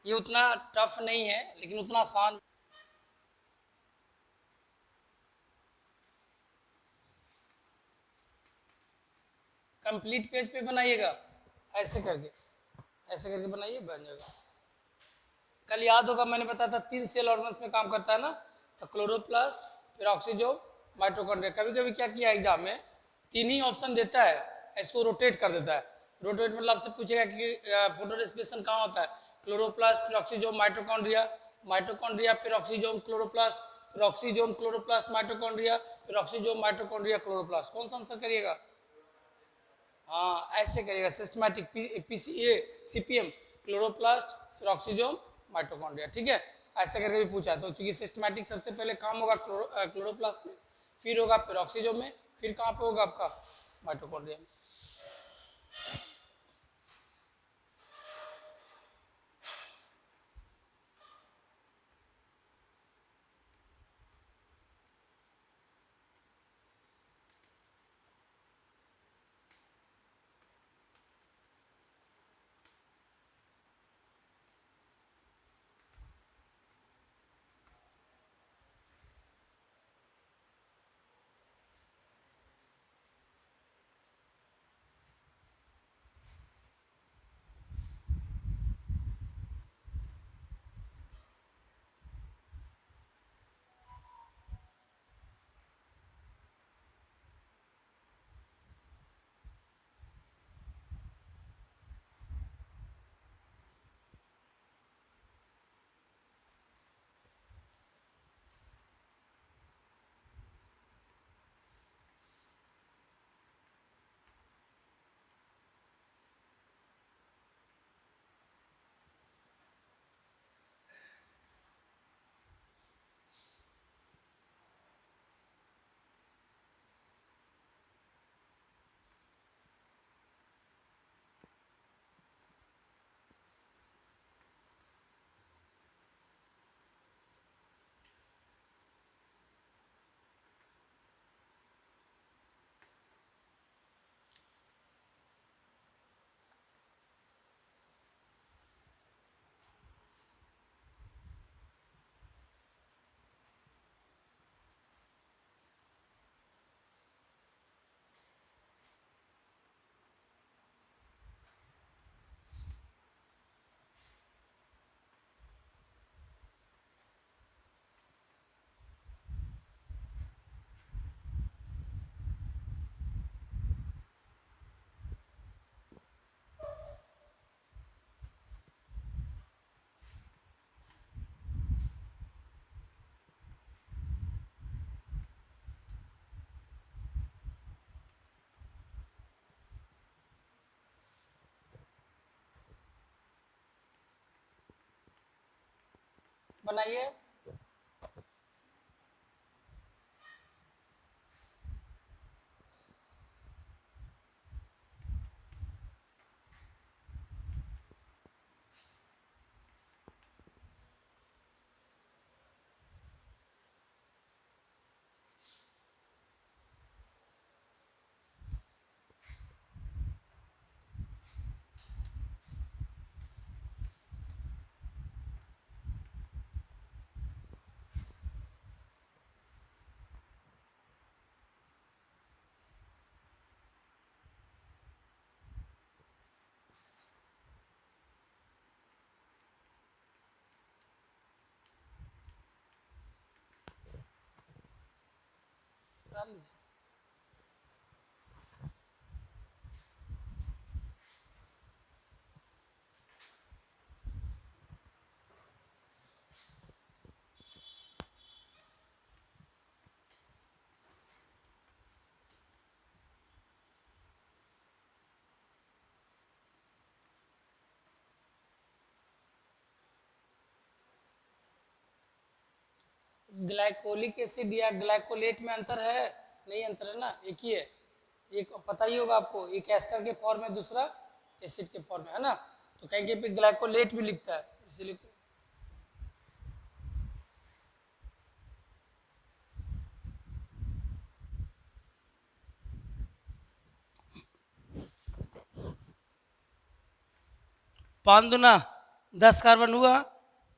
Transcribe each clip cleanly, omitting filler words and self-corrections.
ये उतना टफ नहीं है लेकिन उतना आसान। कंप्लीट पेज पे बनाइएगा, ऐसे करके, ऐसे करके बनाइए, बन जाएगा। कल याद होगा मैंने बताया था 3 सेल ऑर्गन्स में काम करता है ना, तो क्लोरोप्लास्ट, फिर ऑक्सीजोम, माइटोकॉन्ड्रिया। कभी कभी क्या किया एग्जाम में, 3 ही ऑप्शन देता है, इसको रोटेट कर देता है। रोटेट मतलब आपसे पूछेगा कि फोटो रेस्पिरेशन कहाँ होता है, क्लोरोप्लास्ट फिर ऑक्सीजोम माइटोकॉन्ड्रिया, माइटोकॉन्ड्रिया फिर ऑक्सीजोम क्लोरोप्लास्ट, फिर ऑक्सीजोम क्लोरोप्लास्ट माइटोकॉन्ड्रिया, फिर ऑक्सीजोम माइटोकॉन्ड्रिया क्लोरोप्लास्ट। कौन सा आंसर करिएगा? हाँ ऐसे करिएगा, सिस्टमैटिक पीसीए सीपीएम, क्लोरोप्लास्ट फिर ऑक्सीजोम माइटोकॉन्ड्रिया, ठीक है। ऐसे करके भी पूछा है, तो चूंकि सिस्टमैटिक सबसे पहले काम होगा क्लोरोप्लास्ट में, फिर होगा फिर ऑक्सीजोम में, फिर कहाँ पे होगा आपका माइटोकॉन्ड्रिया में। बनाइए। बना लीजिए। ग्लाइकोलिक एसिड या ग्लाइकोलेट में अंतर है? नहीं अंतर है ना, एक ही है। एक पता ही होगा आपको, एक एस्टर के फॉर्म में, दूसरा एसिड के फॉर्म में, है ना। तो कहीं पे ग्लाइकोलेट भी लिखता है, इसीलिए। पान दुना 10 कार्बन हुआ।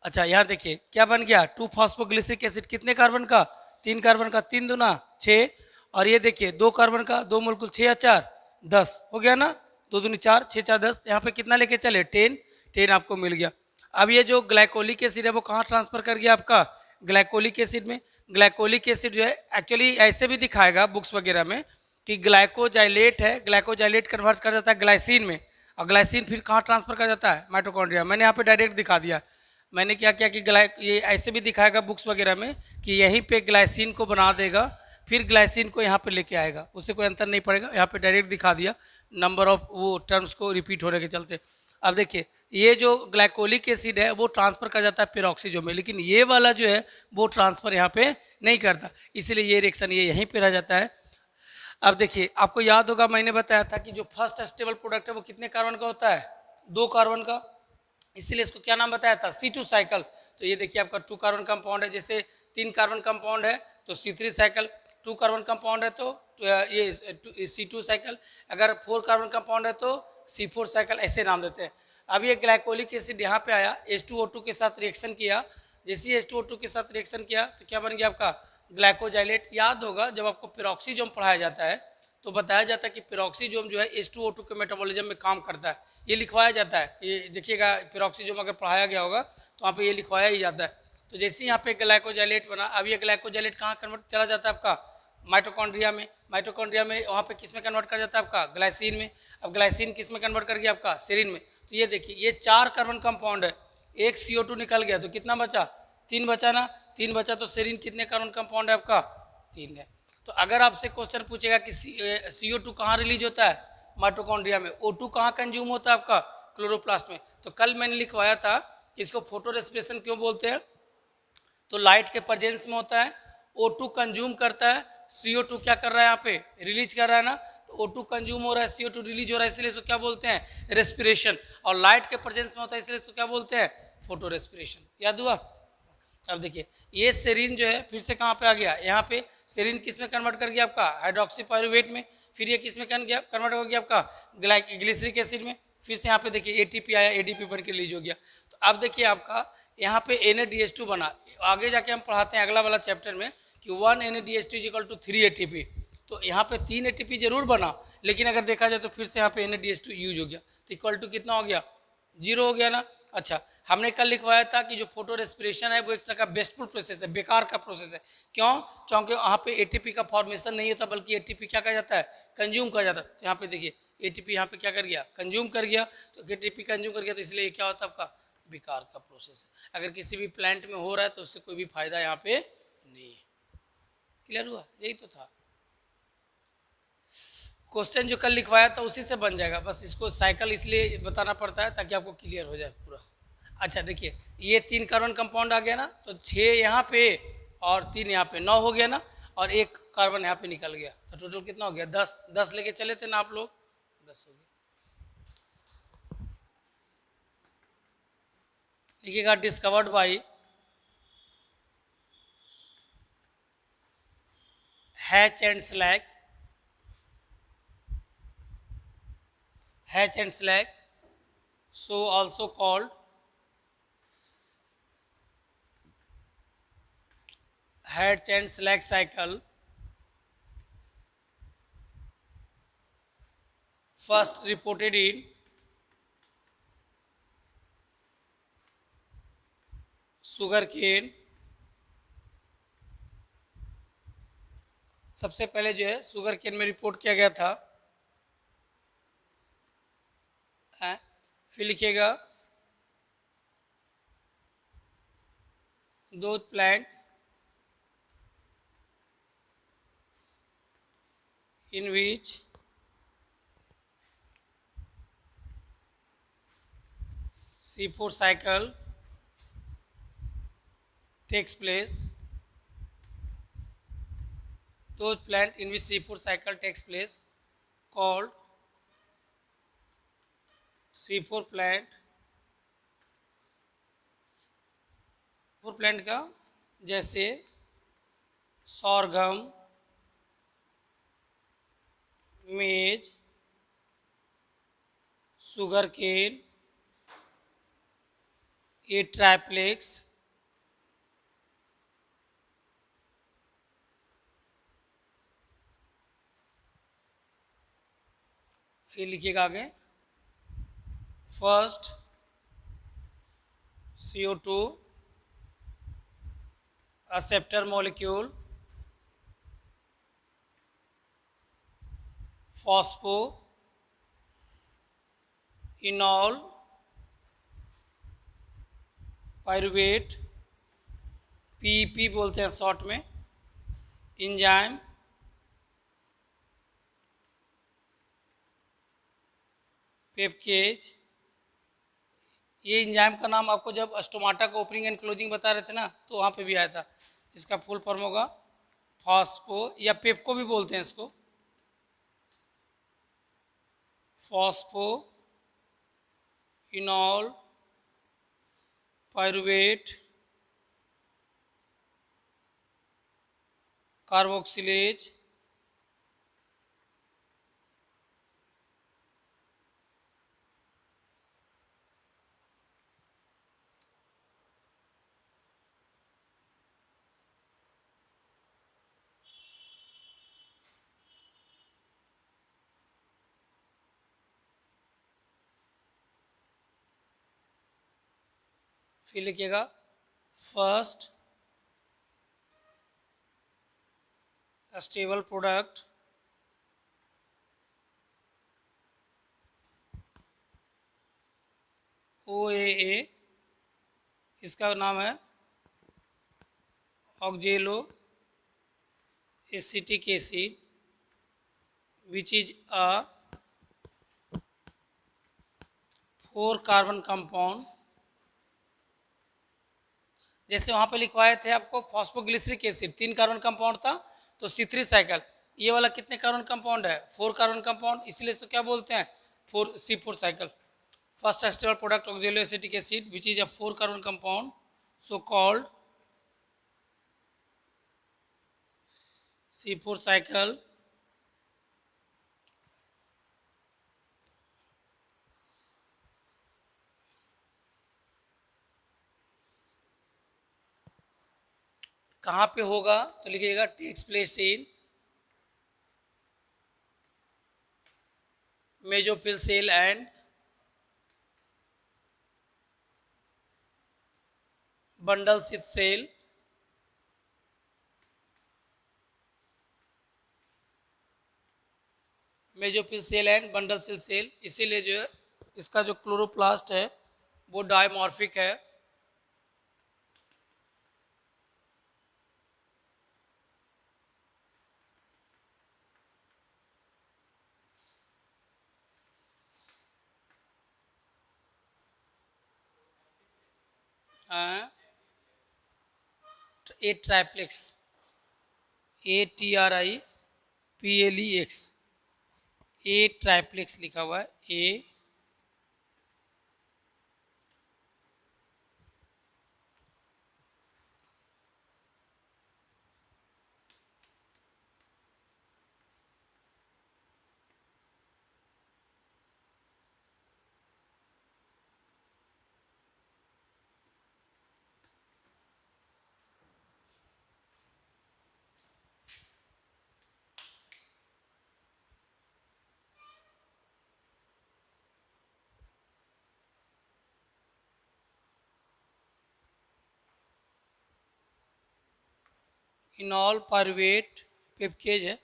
अच्छा यहाँ देखिए क्या बन गया, 2 फॉस्फोग्लिसरिक एसिड, कितने कार्बन का, 3 कार्बन का, 3 दूना 6, और ये देखिए 2 कार्बन का, 2 मोलकुल, 6 या 4 10 हो गया ना, 2 दूनी 4, 6 4 10, यहाँ पे कितना लेके चले 10, 10 आपको मिल गया। अब ये जो ग्लाइकोलिक एसिड है वो कहाँ ट्रांसफर कर गया आपका, ग्लाइकोलिक एसिड में। ग्लाइकोलिक एसिड जो है एक्चुअली ऐसे भी दिखाएगा बुक्स वगैरह में कि ग्लाइकोजाइलेट है, ग्लाइकोजाइलेट कन्वर्ट कर जाता है ग्लाइसिन में, और ग्लाइसिन फिर कहाँ ट्रांसफर कर जाता है, माइटोकॉन्ड्रिया। मैंने यहाँ पे डायरेक्ट दिखा दिया। मैंने क्या किया कि ये ऐसे भी दिखाएगा बुक्स वगैरह में कि यहीं पे ग्लाइसिन को बना देगा, फिर ग्लाइसिन को यहाँ पे लेके आएगा, उससे कोई अंतर नहीं पड़ेगा। यहाँ पे डायरेक्ट दिखा दिया नंबर ऑफ वो टर्म्स को रिपीट होने के चलते। अब देखिए ये जो ग्लाइकोलिक एसिड है वो ट्रांसफर कर जाता है पेरोक्सीजो में, लेकिन ये वाला जो है वो ट्रांसफर यहाँ पे नहीं करता, इसलिए ये रिएक्शन ये यहीं पे रह जाता है। अब देखिए आपको याद होगा मैंने बताया था कि जो फर्स्ट स्टेबल प्रोडक्ट है वो कितने कार्बन का होता है, 2 कार्बन का, इसीलिए इसको क्या नाम बताया था, C2 साइकिल। तो ये देखिए आपका 2 कार्बन कंपाउंड है, जैसे 3 कार्बन कंपाउंड है तो C3 साइकिल, 2 कार्बन कंपाउंड है तो ये C2 साइकिल, अगर 4 कार्बन कंपाउंड है तो C4 साइकिल, ऐसे नाम देते हैं। अब ये ग्लाइकोलिक एसिड यहाँ पे आया, H2O2 के साथ रिएक्शन किया, जैसे ही H2O2 के साथ रिएक्शन किया तो क्या बन गया आपका ग्लाइकोजाइलेट। याद होगा जब आपको पेरोक्सीजोम पढ़ाया जाता है तो बताया जाता है कि पेरोक्सीजोम जो है H2O2 के मेटाबॉलिज्म में काम करता है, ये लिखवाया जाता है। ये देखिएगा पेरोक्सीजोम अगर पढ़ाया गया होगा तो वहाँ पे ये लिखवाया ही जाता है। तो जैसे ही यहाँ पे ग्लाइकोजाइलेट बना, अब ये ग्लाइकोजाइलेट कहाँ कन्वर्ट चला जाता है आपका, माइटोकॉन्ड्रिया में। माइटोकॉन्ड्रिया में वहाँ पे किस में कन्वर्ट कर जाता है आपका, ग्लाइसिन में। अब ग्लाइसिन किस में कन्वर्ट कर गया आपका, सेरीन में। तो ये देखिए ये 4 कार्बन कंपाउंड है, एक CO2 निकल गया तो कितना बचा, 3 बचा ना, 3 बचा तो सेरीन कितने कार्बन कंपाउंड है आपका, 3 है। तो अगर आपसे क्वेश्चन पूछेगा कि CO2 कहाँ रिलीज होता है, माइटोकॉन्ड्रिया में, O2 कहाँ कंज्यूम होता है आपका, क्लोरोप्लास्ट में। तो कल मैंने लिखवाया था कि इसको फोटो रेस्पिरेशन क्यों बोलते हैं, तो लाइट के प्रेजेंस में होता है, O2 कंज्यूम करता है, CO2 क्या कर रहा है यहाँ पे, रिलीज कर रहा है ना, तो O2 कंज्यूम हो रहा है, CO2 रिलीज हो रहा है, इसलिए इसको क्या बोलते हैं, रेस्पिरेशन। और लाइट के प्रेजेंस में होता है इसलिए इसको क्या बोलते हैं, फोटो रेस्पिरेशन। याद हुआ। अब देखिए ये सेरीन जो है फिर से कहाँ पे आ गया, यहाँ पे सेरीन किस में कन्वर्ट कर गया आपका, हाइड्रोक्सी पायरुवेट में। फिर ये किस में कन्वर्ट हो गया आपका, ग्लिसरिक एसिड में। फिर से यहाँ पे देखिए ATP आया, ADP बन के रिलीज हो गया। तो अब देखिए आपका यहाँ पे NADH2 बना। आगे जाके हम पढ़ाते हैं अगला वाला चैप्टर में कि 1 NADH2 = 3 ATP। तो यहाँ पे 3 ATP जरूर बना, लेकिन अगर देखा जाए तो फिर से यहाँ पे NADH2 यूज हो गया, तो इक्वल टू कितना हो गया, 0 हो गया ना। अच्छा हमने कल लिखवाया था कि जो फोटो रेस्पिरेशन है वो एक तरह का वेस्टफुल प्रोसेस है, बेकार का प्रोसेस है। क्यों, क्योंकि वहाँ पे ATP का फॉर्मेशन नहीं होता, बल्कि ATP क्या कहा जाता है, कंज्यूम किया जाता है। तो यहाँ पे देखिए ATP यहाँ पे क्या कर गया, कंज्यूम कर गया। तो ATP कंज्यूम कर गया तो इसलिए क्या होता है आपका, बेकार का प्रोसेस है। अगर किसी भी प्लांट में हो रहा है तो उससे कोई भी फायदा यहाँ पे नहीं है। क्लियर हुआ, यही तो था क्वेश्चन जो कल लिखवाया था उसी से बन जाएगा, बस इसको साइकिल इसलिए बताना पड़ता है ताकि आपको क्लियर हो जाए पूरा। अच्छा देखिए ये 3 कार्बन कंपाउंड आ गया ना, तो 6 यहाँ पे और 3 यहाँ पे, 9 हो गया ना, और 1 कार्बन यहाँ पे निकल गया, तो टोटल कितना हो गया, 10। 10 लेके चले थे ना आप लोग, 10 हो गया। लिखिएगा discovered by hatch and slack, hatch and slack, so also called Hatch and Slack cycle, first reported in sugarcane। सबसे पहले जो है सुगर केन में रिपोर्ट किया गया था। फिर लिखिएगा those plant in which C4 cycle takes place, those plant in which C4 cycle takes place called C4 plant। Plant का जैसे सॉरगम, मेज, सुगर केन, ए ट्राइप्लेक्स, फिर लिखिएगा आगे first CO2 acceptor molecule phospho enol pyruvate PEP बोलते हैं शॉर्ट में, enzyme पेपकेज। ये इंजाइम का नाम आपको जब स्टोमाटा का ओपनिंग एंड क्लोजिंग बता रहे थे ना, तो वहाँ पे भी आया था। इसका फुल फॉर्म होगा फॉस्फो, या पेपको भी बोलते हैं इसको, फॉस्फो इनॉल पायरुवेट कार्बोक्सिलेज फिर लिखिएगा फर्स्ट स्टेबल प्रोडक्ट OAA, इसका नाम है ऑक्जेलो acetic acid which is a 4 carbon compound. जैसे वहाँ पे लिखवाए थे आपको फॉस्फोग्लिसरिक एसिड 3 कार्बन कंपाउंड था, तो C3 साइकिल, ये वाला कितने कार्बन कंपाउंड है 4 कार्बन कंपाउंड, इसलिए इसको क्या बोलते हैं C4 cycle. First stable product oxaloacetic acid which is a 4 carbon compound so called C4 cycle. कहाँ पे होगा तो लिखिएगा takes place in mesophyll cell and bundle sheath cell. Mesophyll cell and bundle sheath cell, इसीलिए जो है इसका जो क्लोरोप्लास्ट है वो डायमॉर्फिक है। ए ट्राइप्लेक्स ATRIPLEX, ए ट्राइप्लेक्स लिखा हुआ है ए इनॉल पायरुवेट पेपकेज है।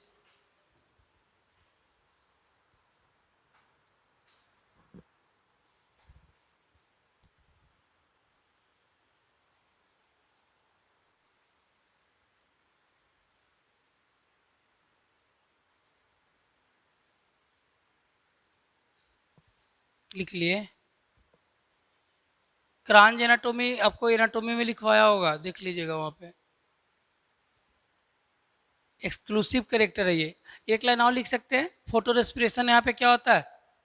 लिख लिए। क्रांज एनाटोमी आपको एनाटोमी में लिखवाया होगा, देख लीजिएगा वहाँ पे। एक्सक्लूसिव करेक्टर है ये। एक लाइन और लिख सकते हैं, फोटो रेस्पिरेशन यहाँ पे क्या होता है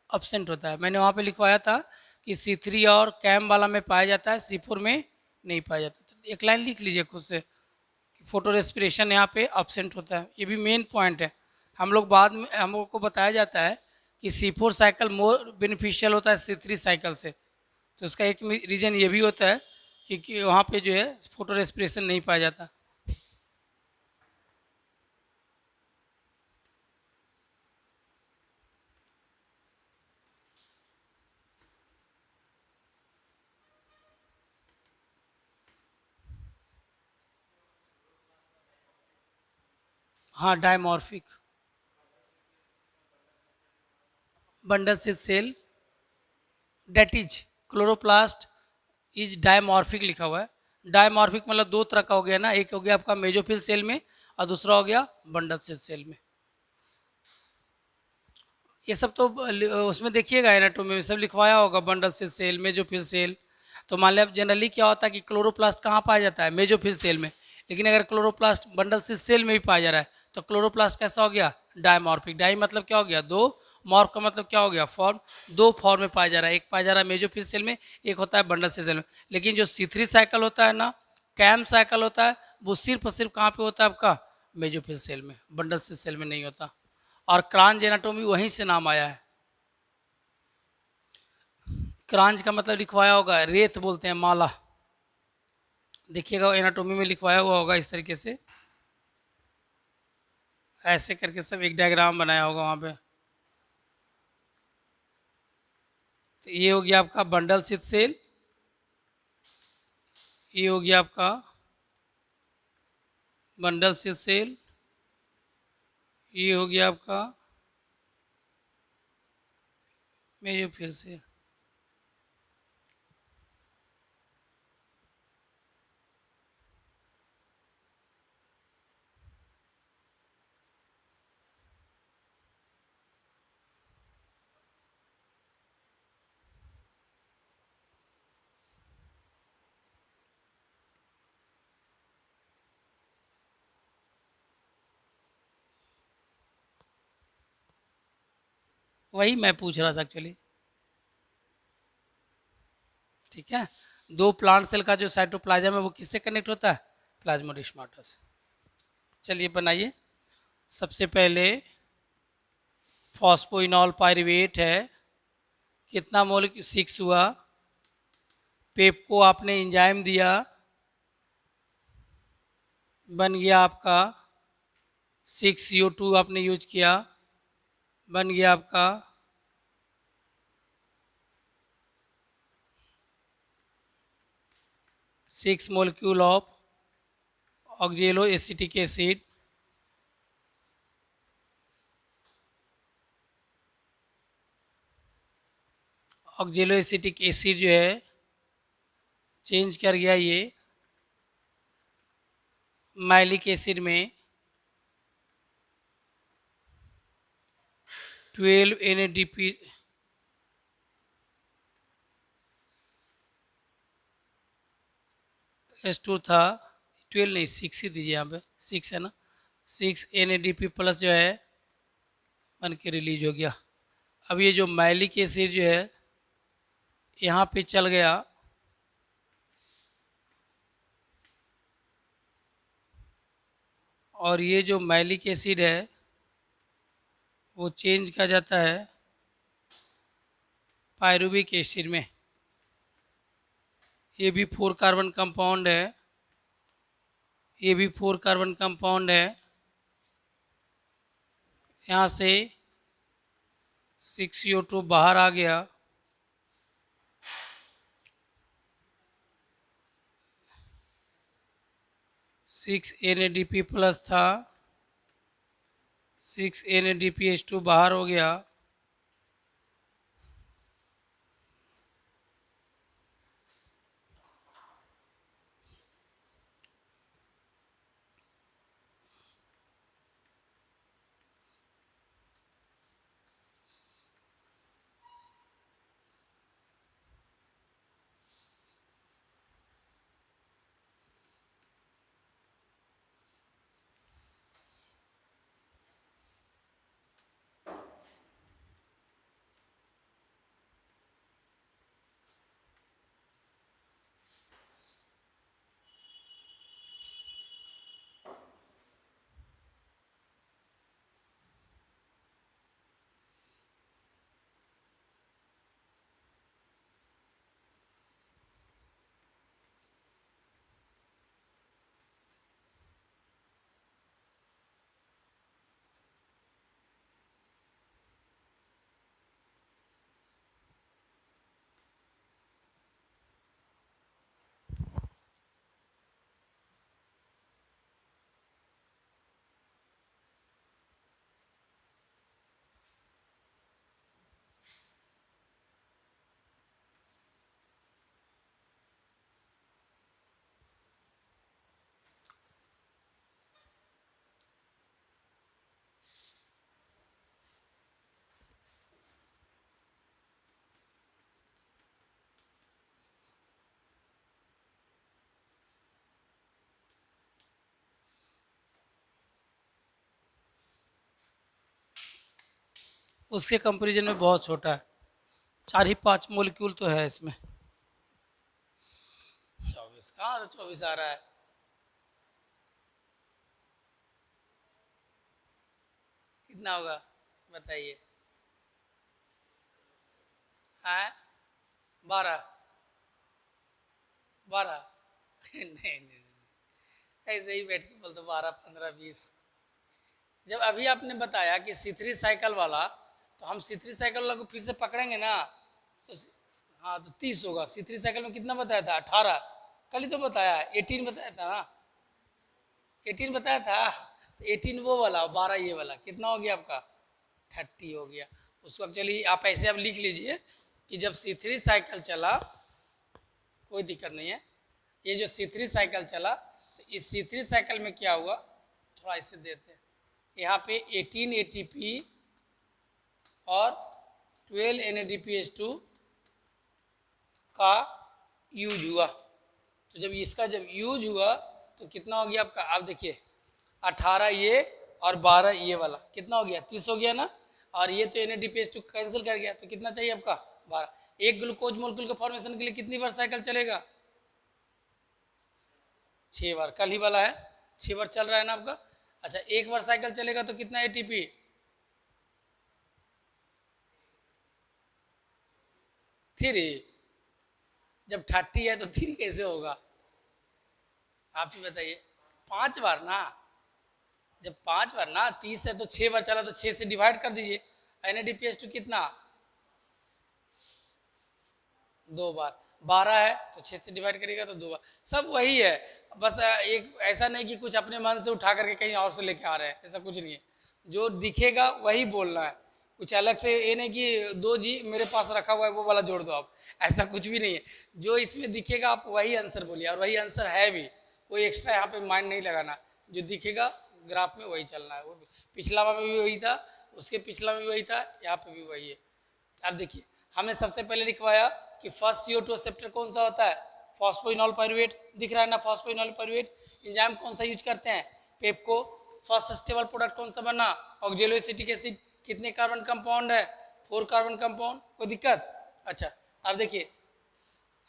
अब्सेंट होता है। मैंने वहाँ पे लिखवाया था कि C3 और कैम वाला में पाया जाता है, C4 में नहीं पाया जाता। तो एक लाइन लिख लीजिए खुद से, फोटो रेस्पिरेशन यहाँ पे अब्सेंट होता है। ये भी मेन पॉइंट है। हम लोग बाद में हम लोग को बताया जाता है कि C4 साइकिल मोर बेनिफिशियल होता है C3 साइकिल से, तो इसका एक रीज़न ये भी होता है कि वहाँ पे जो है फोटो रेस्पिरेशन नहीं पाया जाता। हाँ, dimorphic bundle sheath cell, that is chloroplast is dimorphic लिखा हुआ है। डायमॉर्फिक मतलब दो तरह का हो गया ना, एक हो गया आपका मेजोफिल सेल में और दूसरा हो गया बंडल सिल सेल में। ये सब तो उसमें देखिएगा एनाटोमी में सब लिखवाया होगा, bundle sheath cell, mesophyll cell. तो मान लिया जनरली क्या होता है कि क्लोरोप्लास्ट कहाँ पाया जाता है, मेजोफिल सेल में। लेकिन अगर क्लोरोप्लास्ट बंडल सिल सेल में भी पाया जा रहा है तो क्लोरोप्लास्ट कैसा हो गया, डायमॉर्फिक। डाई मतलब क्या हो गया, दो। मॉर्फ का मतलब क्या हो गया, फॉर्म। दो फॉर्म में पाया जा रहा है, एक पाया जा रहा है मेजोफिल सेल में, एक होता है बंडल सिल सेल में। लेकिन जो C3 साइकिल होता है ना, कैम साइकिल होता है, वो सिर्फ और सिर्फ कहाँ पे होता है आपका, मेजोफिल सेल में, बंडल सिल सेल में नहीं होता। और क्रांज एनाटोमी वहीं से नाम आया है। क्रांज का मतलब लिखवाया होगा, रेत बोलते हैं, माला। देखिएगा एनाटोमी में लिखवाया हुआ होगा इस तरीके से, ऐसे करके सब एक डायग्राम बनाया होगा वहाँ पे। तो ये हो गया आपका बंडल सिथ सेल, ये हो गया आपका बंडल सिथ सेल, ये हो गया आपका मेजोफिल सेल। वही मैं पूछ रहा था एक्चुअली। ठीक है, दो प्लांट सेल का जो साइटोप्लाज्म है वो किससे कनेक्ट होता है, प्लाज्मोडेस्माटा से। चलिए बनाइए। सबसे पहले फॉस्फोइनॉल पायरुवेट है, कितना मोल, 6 हुआ। पेप को आपने इंजाइम दिया, बन गया आपका 6CO2 आपने यूज किया, बन गया आपका 6 molecule of ऑक्जेलो acetic acid. ऑक्जेलो acetic acid जो है चेंज कर गया ये मैलिक एसिड में, 12 NADP S2 था, 12 नहीं 6 ही दीजिए, यहाँ पे 6 है ना, 6 NADP प्लस जो है बन के रिलीज हो गया। अब ये जो मैलिक एसिड जो है यहाँ पे चल गया, और ये जो मैलिक एसिड है वो चेंज किया जाता है पायरुविक एसिड में। ये भी 4 कार्बन कंपाउंड है, ये भी 4 कार्बन कंपाउंड है। यहाँ से 6CO2 बाहर आ गया, सिक्स NADP प्लस था, 6 NADPH2 बाहर हो गया। उसके कंपेरिजन में बहुत छोटा है, 4 ही 5 मोलिक्यूल तो है इसमें। 24 कहाँ से 24 आ रहा है? कितना होगा बताइए? हाँ, 12, 12 नहीं नहीं नहीं, ऐसे ही बैठ के बोल दो 12, 15, 20। जब अभी आपने बताया कि C3 साइकिल वाला, तो हम C3 साइकिल वाला को फिर से पकड़ेंगे ना, तो हाँ तो 30 होगा। C3 साइकिल में कितना बताया था? 18, कल ही तो बताया, 18 बताया था ना, 18 बताया था। तो 18 वो वाला, 12 ये वाला, कितना हो गया आपका? 30 हो गया। उसको एक्चुअली आप ऐसे अब लिख लीजिए कि जब C3 साइकिल चला, कोई दिक्कत नहीं है, ये जो C3 साइकिल चला, तो इस C3 साइकिल में क्या हुआ, थोड़ा इससे देते हैं, यहाँ पे 18 ATP और 12 NADPH2 का यूज हुआ। तो जब इसका जब यूज हुआ तो कितना हो गया आपका? आप देखिए 18 ये और 12 ये वाला, कितना हो गया? 30 हो गया ना। और ये तो NADPH2 कैंसिल कर गया, तो कितना चाहिए आपका? 12। एक ग्लूकोज मोलेक्यूल के फॉर्मेशन के लिए कितनी बार साइकिल चलेगा? 6 बार। कल ही वाला है, 6 बार चल रहा है ना आपका। अच्छा, एक बार साइकिल चलेगा तो कितना ATP? 3। जब 30 है तो 3 कैसे होगा? आप ही बताइए। 5 बार ना, जब 5 बार ना, 30 है तो 6 बार चला तो 6 से डिवाइड कर दीजिए। NADPH2 कितना? 2 बार। 12 है तो 6 से डिवाइड करिएगा तो 2 बार। सब वही है, बस एक ऐसा नहीं कि कुछ अपने मन से उठा करके कहीं और से लेके आ रहे हैं, ऐसा कुछ नहीं है। जो दिखेगा वही बोलना है, कुछ अलग से ये नहीं कि 2 जी मेरे पास रखा हुआ है वो वाला जोड़ दो आप, ऐसा कुछ भी नहीं है। जो इसमें दिखेगा आप वही आंसर बोलिए, और वही आंसर है भी, कोई एक्स्ट्रा यहाँ पे माइंड नहीं लगाना। जो दिखेगा ग्राफ में वही चलना है। वो भी पिछला में भी वही था, उसके पिछला में भी वही था, यहाँ पे भी वही है। अब देखिए, हमने सबसे पहले लिखवाया कि फर्स्ट CO2 एक्सेप्टर कौन सा होता है? फॉस्फोइनॉल पाइरुवेट, दिख रहा है ना, फॉस्फोइनॉल पाइरुवेट। एंजाइम कौन सा यूज करते हैं? पेप्को। फर्स्ट स्टेबल प्रोडक्ट कौन सा बना? Oxaloacetic acid. कितने कार्बन कंपाउंड है? 4 कार्बन कंपाउंड। कोई दिक्कत? अच्छा, अब देखिए,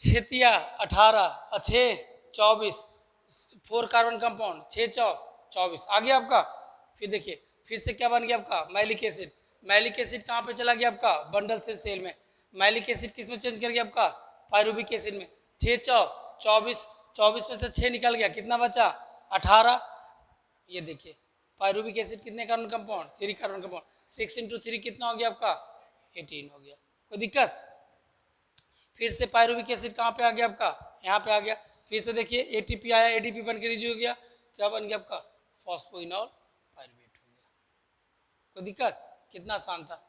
छेतिया 18 अच्छे 24, 4 कार्बन कंपाउंड, 6 24 आ गया आपका। फिर देखिए, फिर से क्या बन गया आपका? Malic acid. मैलिक एसिड कहाँ पे चला गया आपका? बंडल से सेल में। मैलिक एसिड किस में चेंज कर गया आपका? पायरुबिक एसिड में। 6 24, 24 में से 6 निकल गया, कितना बचा? 18। ये देखिए, पायरुबिक एसिड कितने carbon compound? 3 carbon compound. 6 into 3 कितना हो गया आपका? 18 हो गया। कोई दिक्कत? फिर से पायरुविक एसिड कहाँ पे आ गया आपका? यहाँ पे आ गया। फिर से देखिए, ATP आया, ADP बन के रिज्यू हो गया, क्या बन गया आपका? फॉस्फोइनॉल पायरुवेट हो गया। कोई दिक्कत? कितना आसान था।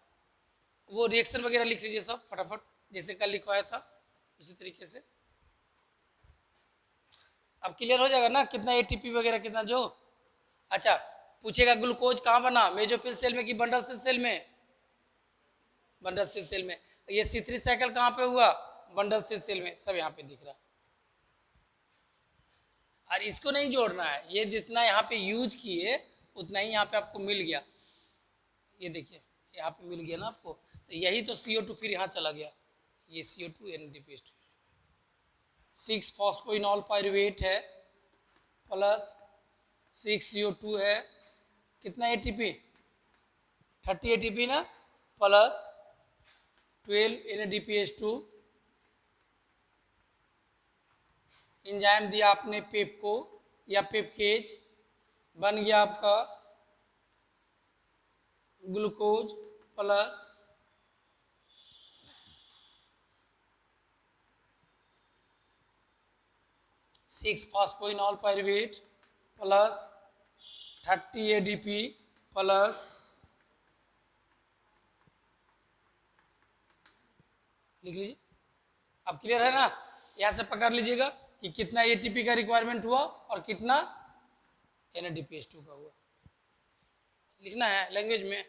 वो रिएक्शन वगैरह लिख लीजिए सब फटाफट, जैसे कल लिखवाया था उसी तरीके से। अब क्लियर हो जाएगा ना, कितना ATP वगैरह कितना जो। अच्छा, पूछेगा ग्लूकोज कहाँ बना? मेजोफिल सेल में कि बंडल सेल में? बंडल सेल में। ये C3 साइकिल कहाँ पे हुआ? बंडल सेल में। सब यहाँ पे दिख रहा है। और इसको नहीं जोड़ना है, ये जितना यहाँ पे यूज किए उतना ही यहाँ पे आपको मिल गया। ये देखिए, यहाँ पे मिल गया ना आपको, तो यही तो CO2 फिर यहाँ चला गया, ये CO2 NADPH2। 6 फॉस्फोइनॉल पायरुवेट है प्लस 6 CO2 है, कितना ATP? 30 ATP ना, प्लस 12 NADPH2। एंजाइम दिया आपने पेप्को या पेपकेज, बन गया आपका glucose plus 6 phosphoenol pyruvate plus 30 ADP plus, लिख लीजिए। अब क्लियर है ना? यहाँ से पकड़ लीजिएगा कि कितना ATP का रिक्वायरमेंट हुआ और कितना NADPH2 का हुआ। लिखना है लैंग्वेज में,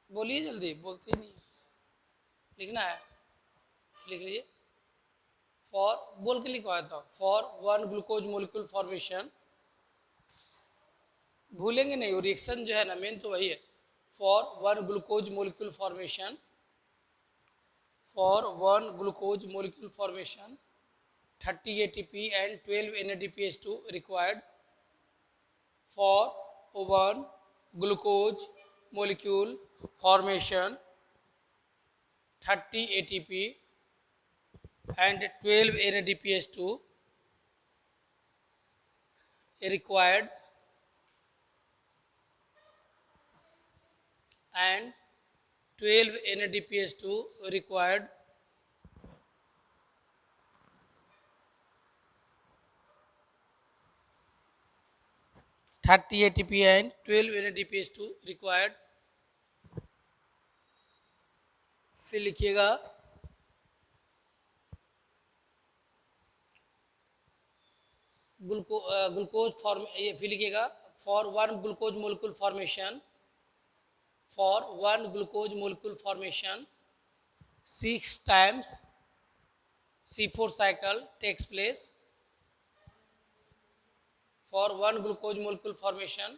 बोलिए जल्दी, बोलते ही नहीं। लिखना है, लिख लीजिए। फॉर, बोल के लिखवाया था, फॉर 1 ग्लूकोज मोलिक्यूल फॉर्मेशन, भूलेंगे नहीं, वो रिएक्शन जो है ना मेन तो वही है। for one glucose molecule formation, for one glucose molecule formation 30 ATP and 12 NADPH2 required. For one glucose molecule formation 30 ATP and 12 NADPH2 required, and 12 NADPH2 required. Thirty ATP and 12 NADPH2 required. फिर लिखिएगा glucose form, ये फिर लिखिएगा for one glucose molecule formation, for one glucose molecule formation 6 times C4 cycle takes place. For one glucose molecule formation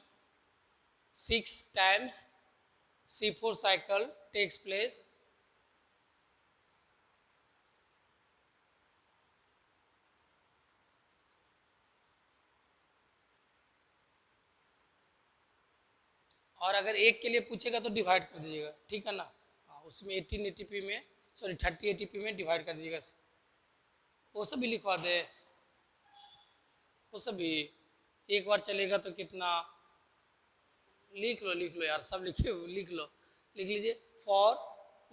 6 times C4 cycle takes place. और अगर एक के लिए पूछेगा तो डिवाइड कर दीजिएगा, ठीक है ना। हाँ, उसमें 18 ATP में, सॉरी 30 ATP में डिवाइड कर दीजिएगा। वो सब भी लिखवा दे, वो सब भी एक बार चलेगा तो कितना, लिख लो यार, सब लिखिए, लिख लो, लिख लीजिए। For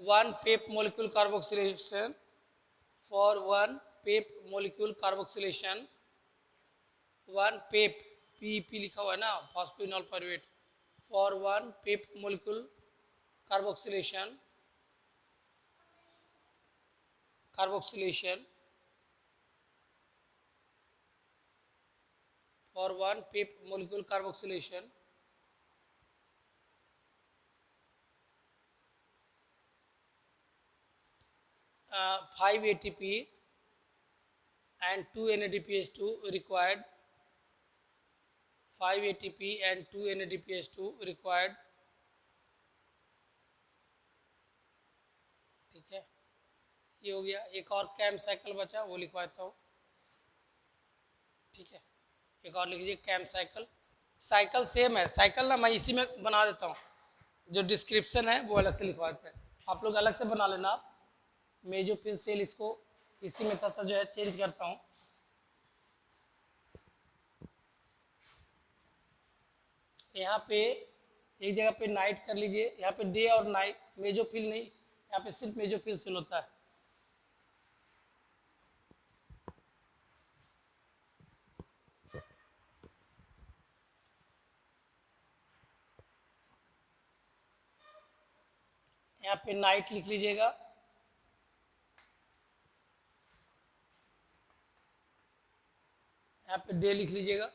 one PEP molecule carboxylation, for one PEP molecule carboxylation, one PEP, P लिखा हुआ है ना, phosphoenol pyruvate, for one PEP molecule carboxylation, carboxylation, for one PEP molecule carboxylation 5 ATP and 2 NADPH2 required, 5 ATP and 2 NADPH2 required, ठीक है। ये हो गया। एक और कैम साइकिल बचा, वो लिखवा देता हूँ, ठीक है। एक और लिख लीजिए कैम साइकिल। साइकिल सेम है, साइकिल ना मैं इसी में बना देता हूँ, जो डिस्क्रिप्शन है वो अलग से लिखवा देते हैं, आप लोग अलग से बना लेना। मैं जो फिर सेल इसको इसी में थोड़ा सा जो है चेंज करता हूँ। यहाँ पे एक जगह पे नाइट कर लीजिए, यहाँ पे डे और नाइट, मेजोफिल नहीं, यहाँ पे सिर्फ मेजोफिल सेल होता है। यहाँ पे नाइट लिख लीजिएगा, यहाँ पे डे लिख लीजिएगा।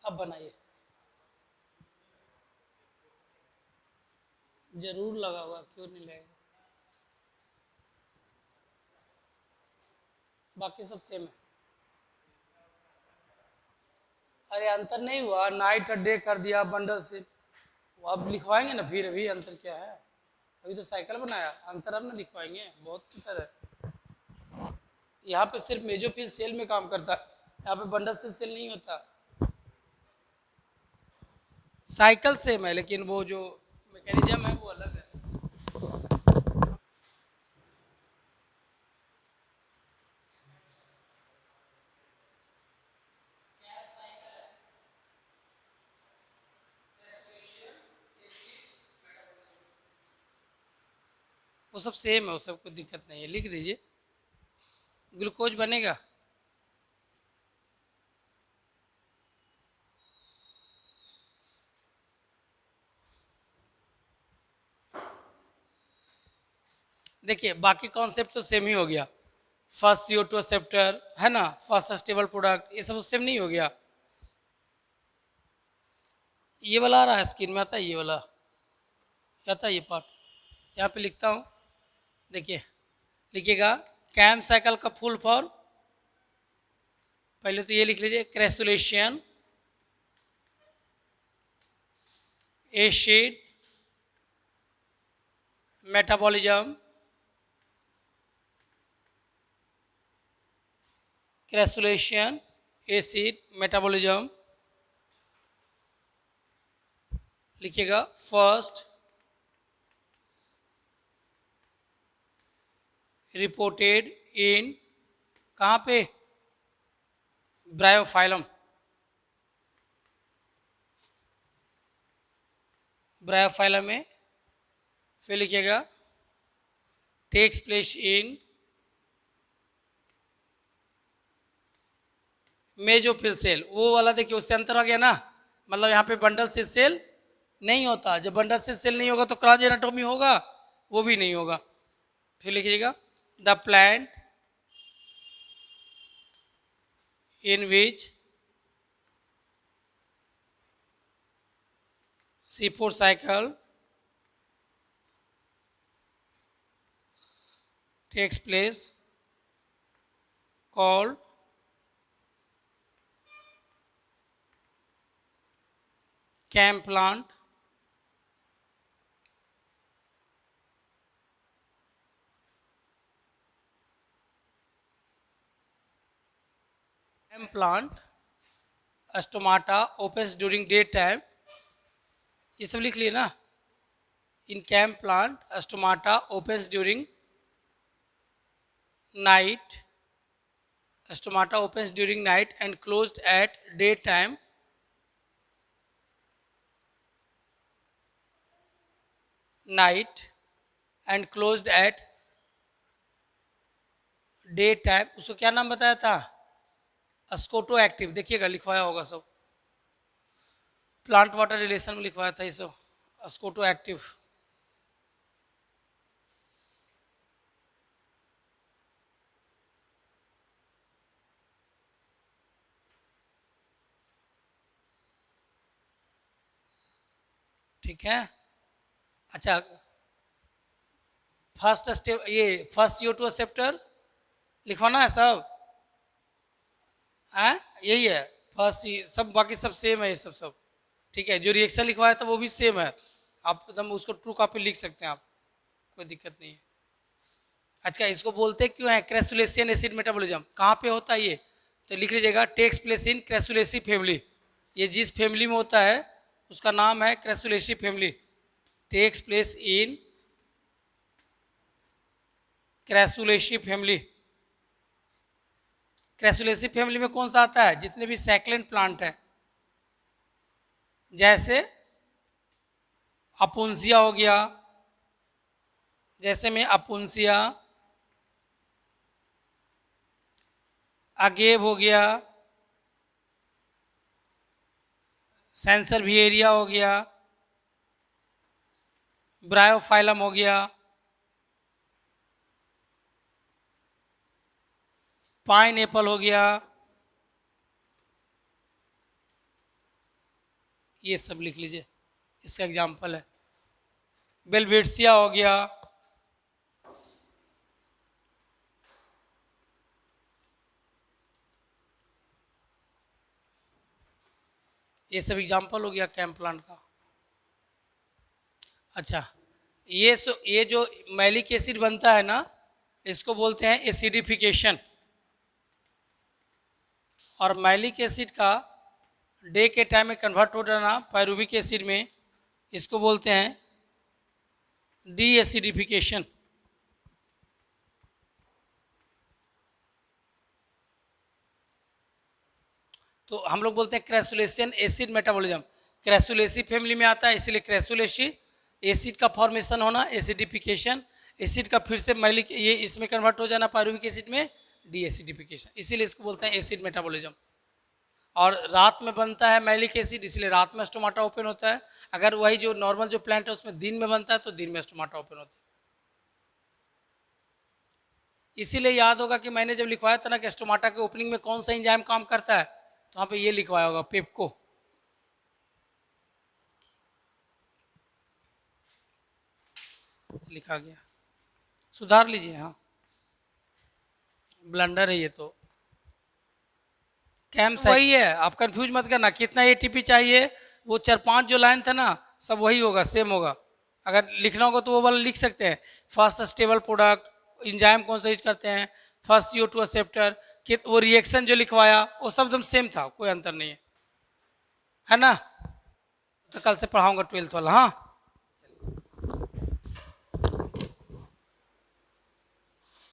अब बनाइए, जरूर लगा होगा, क्यों नहीं लगेगा। बाकी सब सेम है। अरे अंतर नहीं हुआ, नाइट और डे कर दिया बंडल से। वो अब लिखवाएंगे ना फिर, अभी अंतर क्या है, अभी तो साइकिल बनाया, अंतर अब ना लिखवाएंगे, बहुत अंतर है। यहाँ पे सिर्फ मेजो पीस सेल में काम करता है, यहाँ पे बंडल से सेल नहीं होता। साइकिल सेम है लेकिन वो जो मैकेनिज्म है वो अलग है। वो सब सेम है, वो सब कोई दिक्कत नहीं है, लिख दीजिए। ग्लूकोज बनेगा। देखिए बाकी कॉन्सेप्ट तो सेम ही हो गया। फर्स्ट CO2 एक्सेप्टर है ना, फर्स्ट स्टेबल प्रोडक्ट, ये सब सेम नहीं हो गया। ये वाला आ रहा है स्क्रीन में, आता है ये वाला, आता है ये पार्ट, यहाँ पे लिखता हूँ, देखिए लिखिएगा कैम साइकिल का फुल फॉर्म। पहले तो ये लिख लीजिए, crassulacean acid metabolism, crassulacean acid metabolism. लिखिएगा फर्स्ट रिपोर्टेड इन, कहाँ पे, ब्रायोफाइलम, ब्रायोफाइलम में। फिर लिखिएगा takes place in mesophyll cell, वो वाला देखिए उससे अंतर आ गया ना, मतलब यहाँ पे बंडल से सेल नहीं होता, जब बंडल से सेल नहीं होगा तो क्रांज एनाटोमी होगा, वो भी नहीं होगा। फिर लिखिएगा the plant in which C4 cycle takes place called CAM plant, CAM plant stomata opens during daytime, ये सब लिख लिए ना। इन CAM plant stomata opens during night, stomata opens during night and closed at daytime, night and closed at daytime। उसको क्या नाम बताया था, अस्कोटो एक्टिव, देखिएगा लिखवाया होगा सब, प्लांट वाटर रिलेशन में लिखवाया था ये सब, अस्कोटो एक्टिव। ठीक है। अच्छा फर्स्ट स्टेप, ये फर्स्ट CO2 एक्सेप्टर लिखवाना है सब, है यही है फर्स्ट, सब बाकी सब सेम है, ये सब सब ठीक है। जो रिएक्शन लिखवाया था वो भी सेम है, आप एकदम उसको ट्रू कॉपी लिख सकते हैं आप, कोई दिक्कत नहीं है। अच्छा इसको बोलते क्यों है क्रेसुलेशियन एसिड मेटाबॉलिज्म, कहाँ पे होता है ये, तो लिख लीजिएगा takes place in Crassulaceae family, ये जिस फैमिली में होता है उसका नाम है Crassulaceae family, takes place in Crassulaceae family. Crassulaceae family में कौन सा आता है, जितने भी सैक्लेंट प्लांट है, जैसे अपुंसिया हो गया, जैसे में अपुंसिया, अगेव हो गया, सेंसरवियरिया हो गया, ब्रायोफाइलम हो गया, पाइन एप्पल हो गया, ये सब लिख लीजिए, इसका एग्जाम्पल है। बेल्वेट्सिया हो गया, ये सब एग्जाम्पल हो गया कैम प्लांट का। अच्छा, ये जो मैलिक एसिड बनता है ना, इसको बोलते हैं एसिडिफिकेशन। और मैलिक एसिड का डे के टाइम में कन्वर्ट हो जाना पायरुविक एसिड में, इसको बोलते हैं डी एसिडिफिकेशन। तो हम लोग बोलते हैं क्रैसुलेशन एसिड मेटाबॉलिज्म, क्रैसुलेसी फैमिली में आता है, इसलिए क्रैसुलेसी एसिड का फॉर्मेशन होना, एसिडिफिकेशन, एसिड का फिर से मैलिक ये इसमें कन्वर्ट हो जाना पायरुविक एसिड में, डी एसिडिफिकेशन, इसीलिए इसको बोलते हैं एसिड मेटाबॉलिज्म। और रात में बनता है मैलिक एसिड, इसलिए रात में स्टोमाटा ओपन होता है। अगर वही जो नॉर्मल जो प्लांट है उसमें दिन में बनता है तो दिन में स्टोमाटा ओपन होता है। इसीलिए याद होगा कि मैंने जब लिखवाया था ना कि स्टोमाटा के ओपनिंग में कौन सा एंजाइम काम करता है, तो वहाँ पे ये लिखवाया होगा पेप्को। लिखा गया, सुधार लीजिए। हाँ, ब्लंडर है ये तो। कैम वही है, आप कंफ्यूज मत करना कितना एटीपी चाहिए, वो 4-5 जो लाइन था ना सब वही होगा, सेम होगा। अगर लिखना होगा तो वो वाला लिख सकते हैं, फर्स्ट स्टेबल प्रोडक्ट, इंजाइम कौन सा यूज करते हैं, फर्स्ट CO2 एक्सेप्टर, वो रिएक्शन जो लिखवाया वो सब एकदम सेम था, कोई अंतर नहीं है ना। तो कल से पढ़ाऊंगा 12th वाला। हाँ।